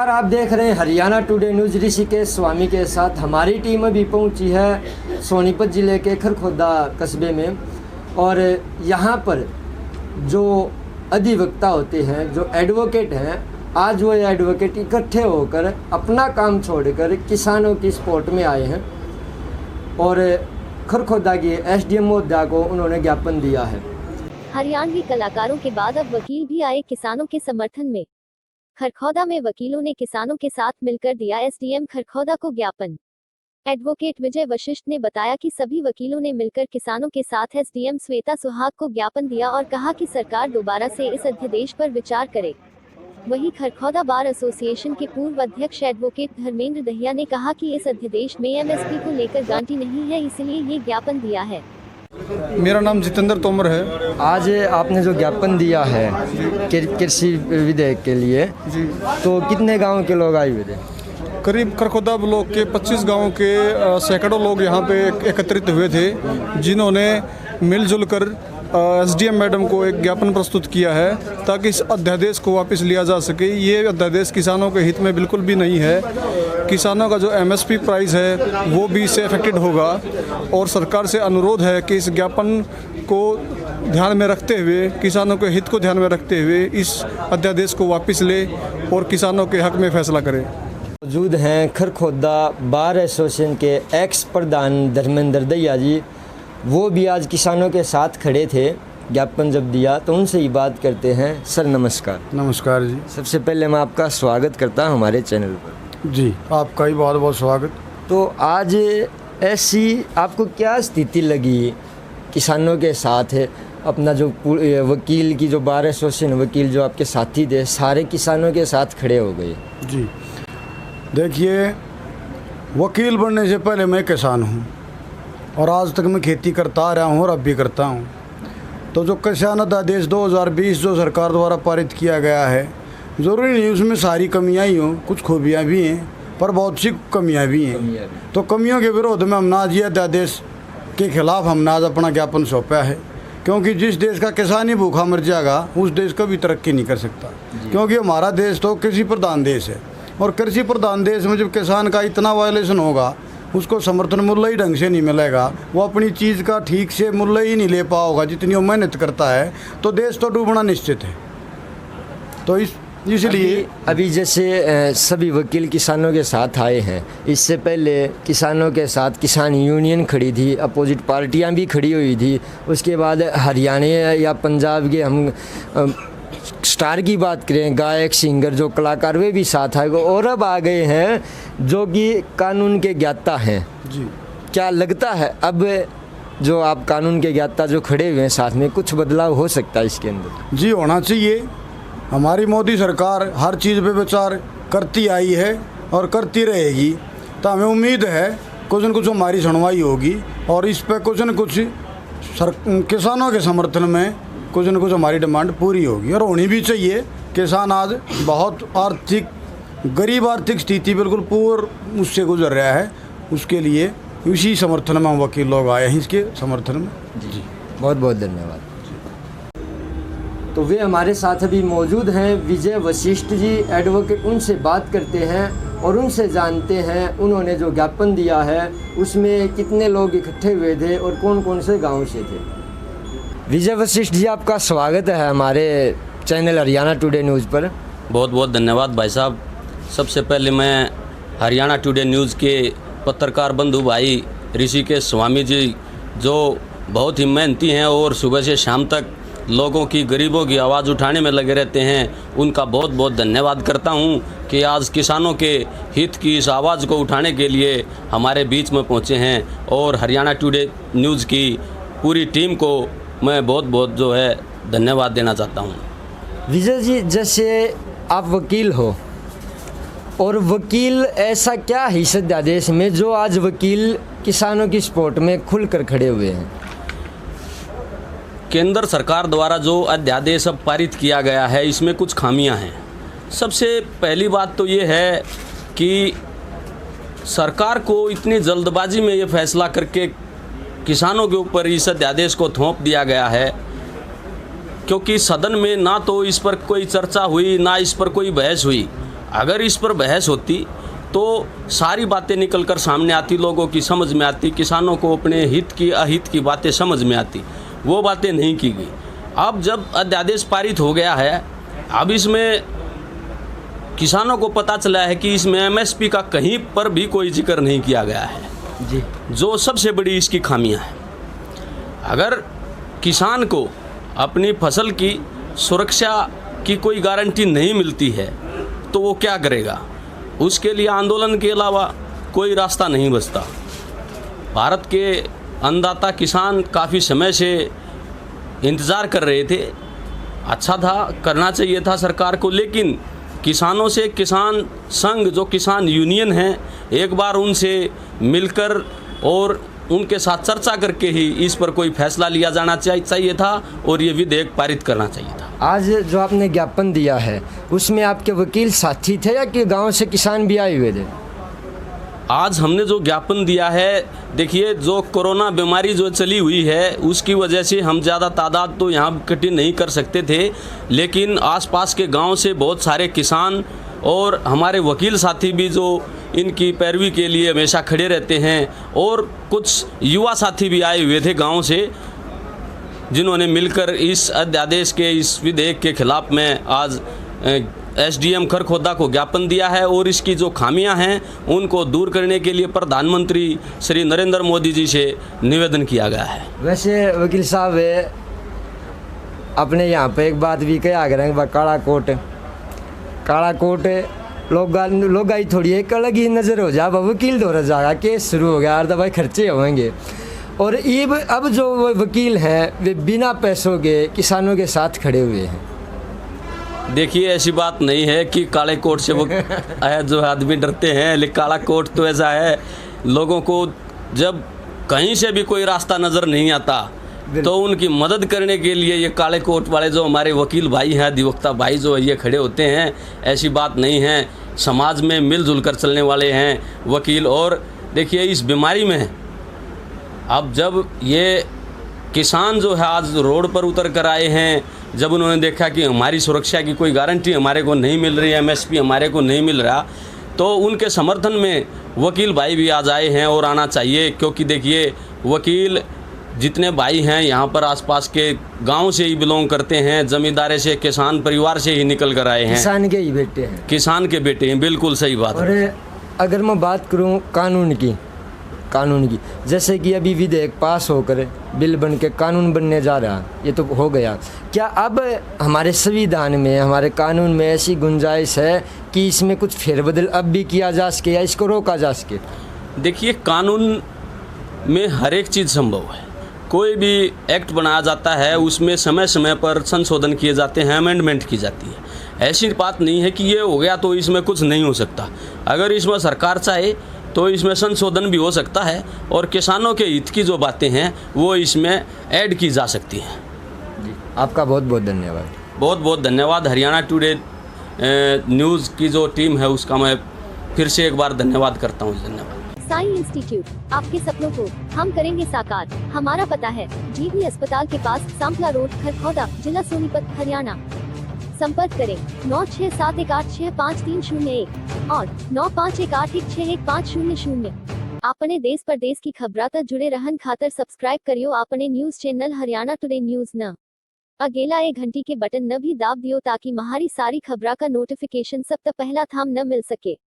नमस्कार, आप देख रहे हैं हरियाणा टुडे न्यूज़। ऋषिकेश स्वामी के साथ हमारी टीम अभी पहुंची है सोनीपत ज़िले के खरखोदा कस्बे में। और यहां पर जो अधिवक्ता होते हैं, जो एडवोकेट हैं, आज वो एडवोकेट इकट्ठे होकर अपना काम छोड़कर किसानों की सपोर्ट में आए हैं और खरखोदा के एसडीएम महोदया को उन्होंने ज्ञापन दिया है। हरियाणवी कलाकारों के बाद अब वकील भी आए किसानों के समर्थन में। खरखोदा में वकीलों ने किसानों के साथ मिलकर दिया एसडीएम खरखोदा को ज्ञापन। एडवोकेट विजय वशिष्ठ ने बताया कि सभी वकीलों ने मिलकर किसानों के साथ एसडीएम श्वेता सुहाग को ज्ञापन दिया और कहा कि सरकार दोबारा से इस अध्यादेश पर विचार करे। वहीं खरखोदा बार एसोसिएशन के पूर्व अध्यक्ष एडवोकेट धर्मेंद्र दहिया ने कहा कि इस अध्यादेश में एमएसपी को लेकर गारंटी नहीं है, इसलिए ये ज्ञापन दिया है। मेरा नाम जितेंद्र तोमर है। आज आपने जो ज्ञापन दिया है कृषि विधेयक के लिए, तो कितने गांव के लोग आए हुए थे? करीब खरखोदा ब्लॉक के 25 गांव के सैकड़ों लोग यहाँ पे एकत्रित हुए थे, जिन्होंने मिलजुल कर एसडीएम मैडम को एक ज्ञापन प्रस्तुत किया है ताकि इस अध्यादेश को वापस लिया जा सके। ये अध्यादेश किसानों के हित में बिल्कुल भी नहीं है। किसानों का जो एमएसपी प्राइस है वो भी इससे अफेक्टेड होगा और सरकार से अनुरोध है कि इस ज्ञापन को ध्यान में रखते हुए, किसानों के हित को ध्यान में रखते हुए इस अध्यादेश को वापस ले और किसानों के हक में फैसला करें। मौजूद हैं खरखोदा बार एसोसिएशन के एक्स प्रधान धर्मेंद्र दहिया जी। वो भी आज किसानों के साथ खड़े थे ज्ञापन जब दिया, तो उनसे ही बात करते हैं। सर नमस्कार। नमस्कार जी। सबसे पहले मैं आपका स्वागत करता हूं हमारे चैनल पर। जी, आपका ही बहुत बहुत स्वागत। तो आज ऐसी आपको क्या स्थिति लगी किसानों के साथ है? अपना जो वकील की जो बार एसोसिएशन वकील जो आपके साथी थे, सारे किसानों के साथ खड़े हो गए। जी देखिए, वकील बनने से पहले मैं किसान हूँ और आज तक मैं खेती करता आ रहा हूँ और अब भी करता हूँ। तो जो किसान अध्यादेश 2020 जो सरकार द्वारा पारित किया गया है, ज़रूरी नहीं उसमें सारी कमियाँ ही हों, कुछ खूबियाँ भी हैं पर बहुत सी कमियाँ भी हैं। तो कमियों के विरोध में हमने आज ये अध्यादेश के खिलाफ हमने आज अपना ज्ञापन सौंपा है, क्योंकि जिस देश का किसान ही भूखा मर जाएगा उस देश कभी तरक्की नहीं कर सकता। क्योंकि हमारा देश तो कृषि प्रधान देश है और कृषि प्रधान देश में जब किसान का इतना वायलेशन होगा, उसको समर्थन मूल्य ही ढंग से नहीं मिलेगा, वो अपनी चीज़ का ठीक से मूल्य ही नहीं ले पाओगा जितनी वो मेहनत करता है, तो देश तो डूबना निश्चित है। तो इसलिए अभी जैसे सभी वकील किसानों के साथ आए हैं, इससे पहले किसानों के साथ किसान यूनियन खड़ी थी, अपोजिट पार्टियां भी खड़ी हुई थी। उसके बाद हरियाणा या पंजाब के हम स्टार की बात करें, गायक सिंगर जो कलाकार वे भी साथ आए और अब आ गए हैं जो कि कानून के ज्ञाता हैं। जी, क्या लगता है अब जो आप कानून के ज्ञाता जो खड़े हुए हैं साथ में, कुछ बदलाव हो सकता है इसके अंदर? जी होना चाहिए। हमारी मोदी सरकार हर चीज़ पे विचार करती आई है और करती रहेगी, तो हमें उम्मीद है कुछ न कुछ हमारी सुनवाई होगी और इस पर कुछ न कुछ किसानों के समर्थन में कुछ न कुछ हमारी डिमांड पूरी होगी और होनी भी चाहिए। किसान आज बहुत गरीब आर्थिक स्थिति बिल्कुल पूर्ण उससे गुजर रहा है, उसके लिए इसी समर्थन में हम वकील लोग आए हैं, इसके समर्थन में। जी बहुत बहुत धन्यवाद। तो वे हमारे साथ अभी मौजूद हैं विजय वशिष्ठ जी एडवोकेट, उनसे बात करते हैं और उनसे जानते हैं उन्होंने जो ज्ञापन दिया है उसमें कितने लोग इकट्ठे हुए थे और कौन कौन से गाँव से थे। विजय वशिष्ठ जी, आपका स्वागत है हमारे चैनल हरियाणा टुडे न्यूज़ पर। बहुत बहुत धन्यवाद भाई साहब। सबसे पहले मैं हरियाणा टुडे न्यूज़ के पत्रकार बंधु भाई ऋषिकेश स्वामी जी, जो बहुत ही मेहनती हैं और सुबह से शाम तक लोगों की, गरीबों की आवाज़ उठाने में लगे रहते हैं, उनका बहुत बहुत धन्यवाद करता हूं कि आज किसानों के हित की इस आवाज़ को उठाने के लिए हमारे बीच में पहुंचे हैं। और हरियाणा टुडे न्यूज़ की पूरी टीम को मैं बहुत बहुत जो है धन्यवाद देना चाहता हूं। विजय जी, जैसे आप वकील हो और वकील ऐसा क्या है इस अध्यादेश में जो आज वकील किसानों की सपोर्ट में खुलकर खड़े हुए हैं? केंद्र सरकार द्वारा जो अध्यादेश अब पारित किया गया है, इसमें कुछ खामियां हैं। सबसे पहली बात तो ये है कि सरकार को इतनी जल्दबाजी में ये फैसला करके किसानों के ऊपर इस अध्यादेश को थोप दिया गया है, क्योंकि सदन में ना तो इस पर कोई चर्चा हुई, ना इस पर कोई बहस हुई। अगर इस पर बहस होती तो सारी बातें निकल कर सामने आती, लोगों की समझ में आती, किसानों को अपने हित की अहित की बातें समझ में आती। वो बातें नहीं की गई। अब जब अध्यादेश पारित हो गया है, अब इसमें किसानों को पता चला है कि इसमें एमएसपी का कहीं पर भी कोई जिक्र नहीं किया गया है जी। जो सबसे बड़ी इसकी खामियां हैं। अगर किसान को अपनी फसल की सुरक्षा की कोई गारंटी नहीं मिलती है तो वो क्या करेगा? उसके लिए आंदोलन के अलावा कोई रास्ता नहीं बचता। भारत के अन्नदाता किसान काफ़ी समय से इंतज़ार कर रहे थे। अच्छा था, करना चाहिए था सरकार को, लेकिन किसानों से किसान संघ जो किसान यूनियन हैं, एक बार उनसे मिलकर और उनके साथ चर्चा करके ही इस पर कोई फैसला लिया जाना चाहिए था और ये विधेयक पारित करना चाहिए था। आज जो आपने ज्ञापन दिया है उसमें आपके वकील साथी थे या कि गांव से किसान भी आए हुए थे? आज हमने जो ज्ञापन दिया है, देखिए जो कोरोना बीमारी जो चली हुई है उसकी वजह से हम ज़्यादा तादाद तो यहाँ इकट्ठी नहीं कर सकते थे, लेकिन आसपास के गांव से बहुत सारे किसान और हमारे वकील साथी भी जो इनकी पैरवी के लिए हमेशा खड़े रहते हैं, और कुछ युवा साथी भी आए हुए थे गांव से, जिन्होंने मिलकर इस अध्यादेश के इस विधेयक के खिलाफ में आज एसडीएम खरखोदा को ज्ञापन दिया है और इसकी जो खामियां हैं उनको दूर करने के लिए प्रधानमंत्री श्री नरेंद्र मोदी जी से निवेदन किया गया है। वैसे वकील साहब अपने यहाँ पे एक बात भी कहा करेंगे, काला कोट लोग आई थोड़ी एक अलग ही नज़र हो जा, वकील दौरा जाएगा, केस शुरू हो गया, अर्धा भाई खर्चे होंगे। और अब जो वकील हैं वे बिना पैसों के किसानों के साथ खड़े हुए हैं। देखिए ऐसी बात नहीं है कि काले कोट से वो जो आदमी डरते हैं, लेकिन काला कोट तो ऐसा है, लोगों को जब कहीं से भी कोई रास्ता नज़र नहीं आता तो उनकी मदद करने के लिए ये काले कोट वाले जो हमारे वकील भाई हैं, अधिवक्ता भाई जो ये खड़े होते हैं। ऐसी बात नहीं है, समाज में मिलजुल कर चलने वाले हैं वकील। और देखिए इस बीमारी में अब जब ये किसान जो है आज रोड पर उतर कर आए हैं, जब उन्होंने देखा कि हमारी सुरक्षा की कोई गारंटी हमारे को नहीं मिल रही है, एमएसपी हमारे को नहीं मिल रहा, तो उनके समर्थन में वकील भाई भी आज आए हैं और आना चाहिए। क्योंकि देखिए वकील जितने भाई हैं यहाँ पर आसपास के गांव से ही बिलोंग करते हैं, जमींदारे से, किसान परिवार से ही निकल कर आए हैं, किसान के ही बेटे हैं, किसान के बेटे हैं। बिल्कुल सही बात है। और अगर मैं बात करूँ कानून की, जैसे कि अभी विधेयक पास होकर बिल बन के कानून बनने जा रहा, ये तो हो गया, क्या अब हमारे संविधान में, हमारे कानून में ऐसी गुंजाइश है कि इसमें कुछ फेरबदल अब भी किया जा सके या इसको रोका जा सके? देखिए कानून में हर एक चीज़ संभव है। कोई भी एक्ट बनाया जाता है उसमें समय समय पर संशोधन किए जाते हैं, अमेंडमेंट की जाती है। ऐसी बात नहीं है कि ये हो गया तो इसमें कुछ नहीं हो सकता। अगर इसमें सरकार चाहे तो इसमें संशोधन भी हो सकता है और किसानों के हित की जो बातें हैं वो इसमें ऐड की जा सकती हैं। जी, आपका बहुत बहुत धन्यवाद। बहुत बहुत धन्यवाद। हरियाणा टुडे न्यूज़ की जो टीम है उसका मैं फिर से एक बार धन्यवाद करता हूँ। धन्यवाद। साई इंस्टीट्यूट, आपके सपनों को हम करेंगे साकार। हमारा पता है जीबी अस्पताल के पास, सांपला रोड, खरखौदा, जिला सोनीपत, हरियाणा। संपर्क करें 9518165301 और 9518161500। आपने देश परदेश की खबरां तक जुड़े रहन खातर सब्सक्राइब करियो आपने news channel Haryana today news न। अगेला एक घंटी के बटन न भी दाब दियो ताकि हमारी सारी खबरां का नोटिफिकेशन सब तक पहला थाम न मिल सके।